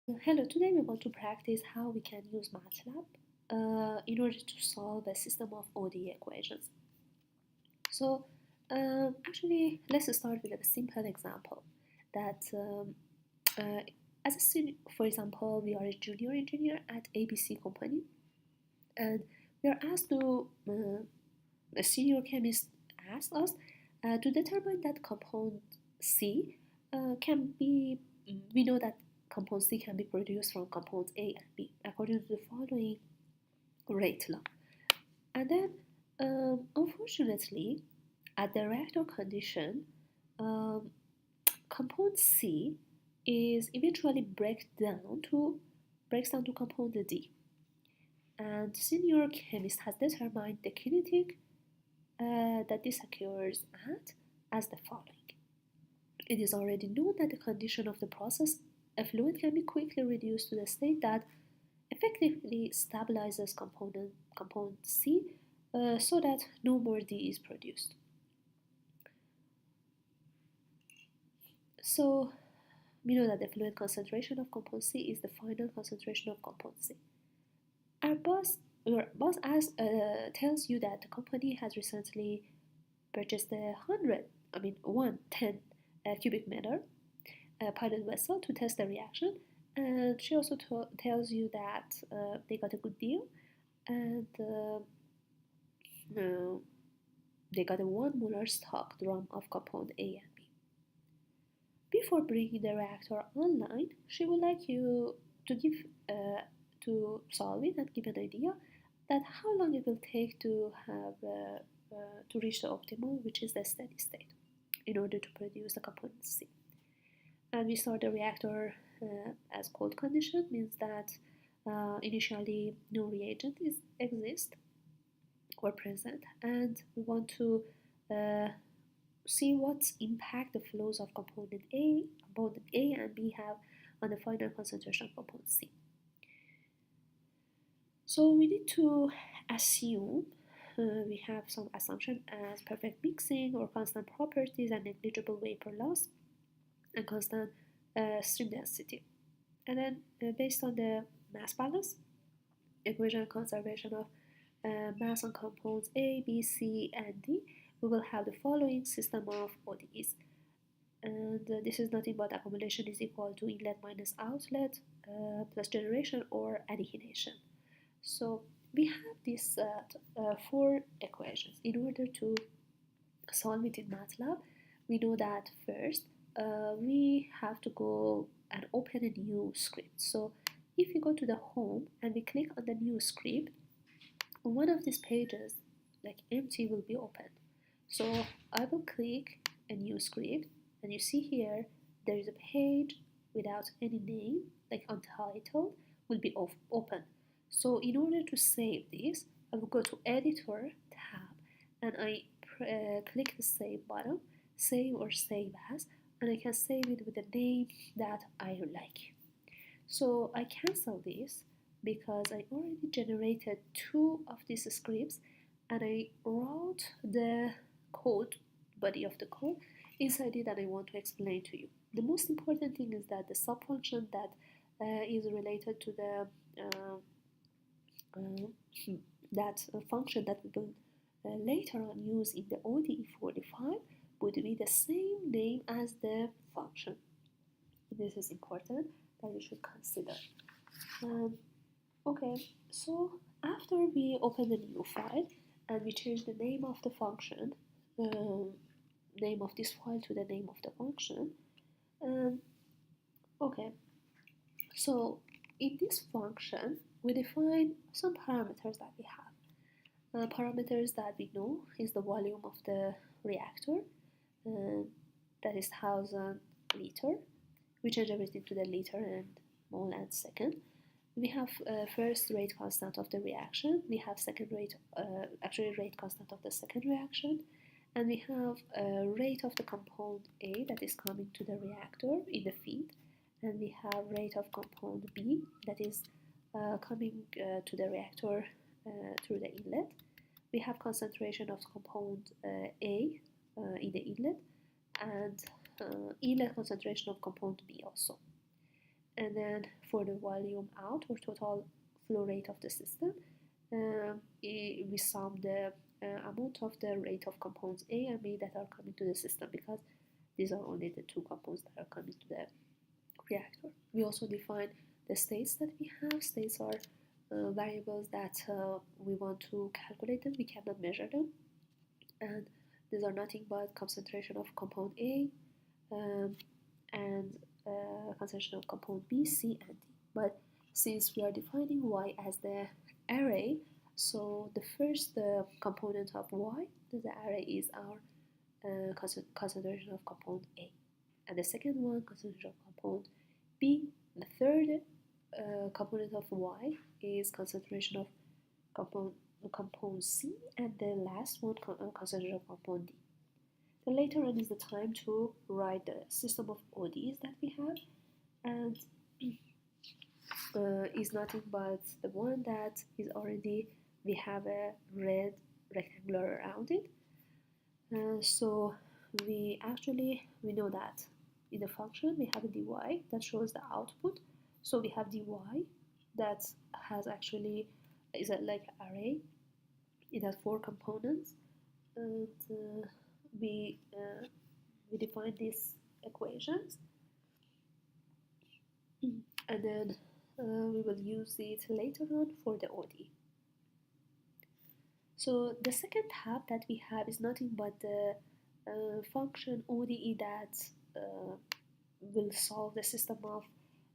Hello, today we want to practice how we can use MATLAB in order to solve a system of ODE equations. So, actually, let's start with a simple example that, uh, for example, we are a junior engineer at ABC company, and we are asked to, a senior chemist asked us to determine that compound C can be, we know that compound C can be produced from compounds A and B according to the following rate law. And then, unfortunately, at the reactor condition, um, compound C is eventually breaks down to compound D. And senior chemist has determined the kinetic that this occurs at as the following. It is already known that the condition of the process, a fluid can be quickly reduced to the state that effectively stabilizes compound C so that no more D is produced. So we know that the fluid concentration of compound C is the final concentration of compound C. Your boss tells you that the company has recently purchased 110 cubic meter pilot vessel to test the reaction, and she also tells you that they got a good deal, and they got a 1 molar stock drum of compound A and B. Before bringing the reactor online, she would like you to to solve it and give an idea that how long it will take to to reach the optimal, which is the steady state, in order to produce the component C. And we start the reactor as cold condition, means that initially no reagent exists or present, and we want to see what impact the flows of component A and B have on the final concentration of component C. So we need to assume we have some assumption as perfect mixing or constant properties and negligible vapor loss and constant stream density. And then based on the mass balance, equation conservation of mass on compounds A, B, C, and D, we will have the following system of ODEs. And this is nothing but accumulation is equal to inlet minus outlet plus generation or annihilation. So we have these 4 equations. In order to solve it in MATLAB, we know that first we have to go and open a new script. So if you go to the home and we click on the new script, one of these pages, like empty, will be open. So I will click a new script, and you see here there is a page without any name, like untitled, will be open. So in order to save this, I will go to Editor tab, and I click the Save button, Save or Save As, and I can save it with a name that I like. So I cancel this because I already generated 2 of these scripts, and I wrote the code, body of the code, inside it that I want to explain to you. The most important thing is that the subfunction that is related to the that function that we will later on use in the ODE45 would be the same name as the function. This is important that you should consider. Okay, so after we open the new file and we change the name of the function, name of this file to the name of the function, okay, so in this function we define some parameters that we have. Parameters that we know is the volume of the reactor, that is 1000 liter. We change everything to the liter and mole and second. We have first rate constant of the reaction. We have second rate, rate constant of the second reaction, and we have rate of the compound A that is coming to the reactor in the feed, and we have rate of compound B that is coming to the reactor through the inlet. We have concentration of compound A in the inlet, and inlet concentration of compound B also. And then for the volume out, or total flow rate of the system, we sum the amount of the rate of compounds A and B that are coming to the system, because these are only the two compounds that are coming to the reactor. We also define the states that we have. States are variables that we want to calculate them. We cannot measure them, and these are nothing but concentration of compound A and concentration of compound B, C, and D. But since we are defining Y as the array, so the first component of Y, the array, is our concentration of compound A, and the second one, concentration of compound B. The third component of Y is concentration of compound C, and the last one, concentration of compound D. Then later on is the time to write the system of ODEs that we have, and is nothing but the one that is already, we have a red rectangular around it. So we know that in the function we have a dy that shows the output. So we have dy that has actually is like an array. It has 4 components, and we define these equations, and then we will use it later on for the ODE. So the second tab that we have is nothing but the function ODE that will solve the system of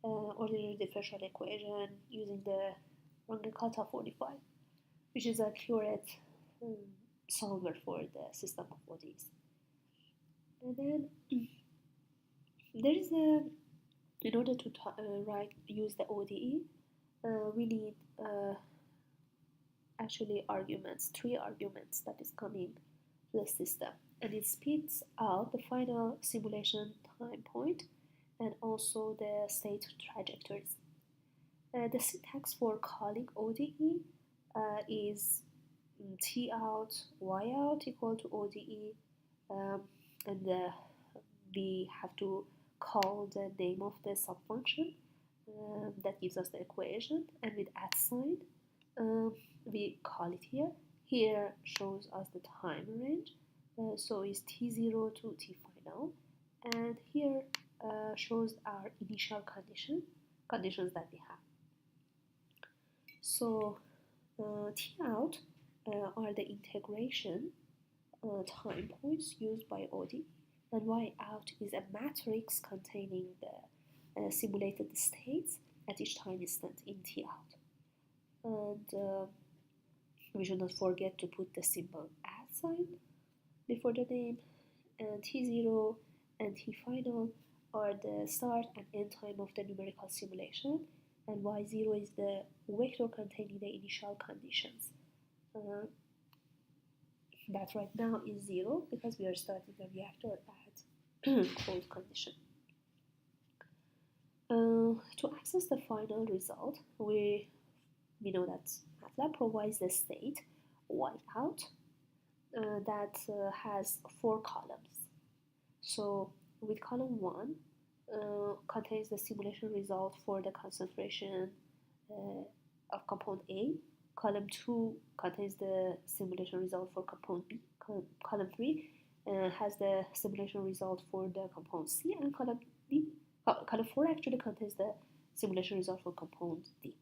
ordinary differential equation using the ode45, which is a accurate solver for the system of ODEs. And then there is in order to use the ODE, we need actually arguments, 3 arguments that is coming to the system, and it spits out the final simulation time point and also the state trajectories. The syntax for calling ODE is T out, Y out equal to ODE, and we have to call the name of the subfunction that gives us the equation, and with @ sign we call it here. Here shows us the time range, so it's T0 to T final, and here shows our initial conditions that we have. So T out are the integration time points used by ODE, and Y out is a matrix containing the simulated states at each time instant in T out. And we should not forget to put the symbol @ sign before the name, and T0 and T final are the start and end time of the numerical simulation, and Y0 is the vector containing the initial conditions. That right now is 0 because we are starting the reactor at cold condition. To access the final result, we know that MATLAB provides the state Y out that has 4 columns. So with column 1 contains the simulation result for the concentration of compound A. Column 2 contains the simulation result for compound B. Column 3 has the simulation result for the compound C, and column 4 actually contains the simulation result for compound D.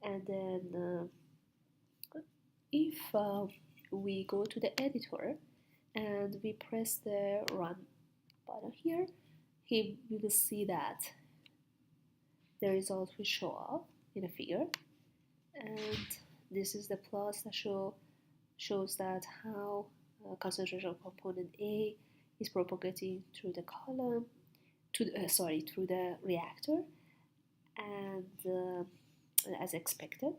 And then if we go to the editor and we press the run button here, we will see that the result will show up in a figure, and this is the plots that shows that how concentration of component A is propagating through the column, through the reactor, and as expected.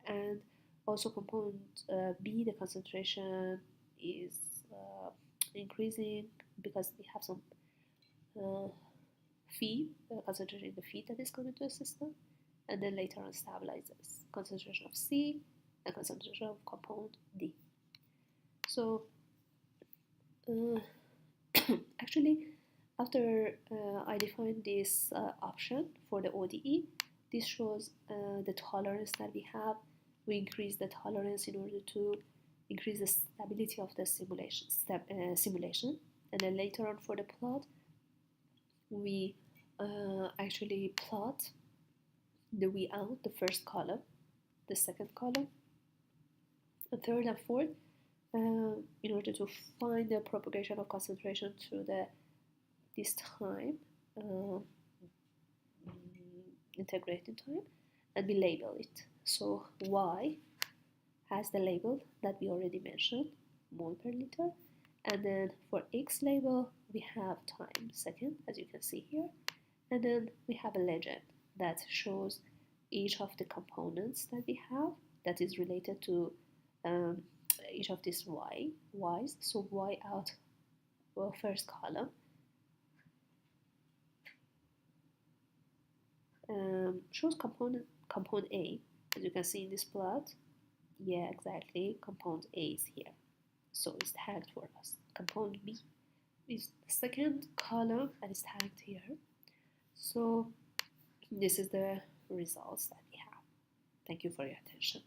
And also component B, the concentration is increasing because we have some feed, concentration in the feed that is coming to the system, and then later on stabilizes. Concentration of C and concentration of compound D. So actually After I define this option for the ODE, this shows the tolerance that we have. We increase the tolerance in order to increase the stability of the simulation. And then later on for the plot, we actually plot the V out, the first column, the second column, the third and fourth, in order to find the propagation of concentration through this time, integrating time, and we label it. So Y has the label that we already mentioned, mole per liter, and then for X label we have time second, as you can see here, and then we have a legend that shows each of the components that we have that is related to each of these Y's. So Y out, first column, shows component A, as you can see in this plot. Yeah, exactly, compound A is here, so it's tagged for us. Compound B is the second column and it's tagged here. So this is the results that we have. Thank you for your attention.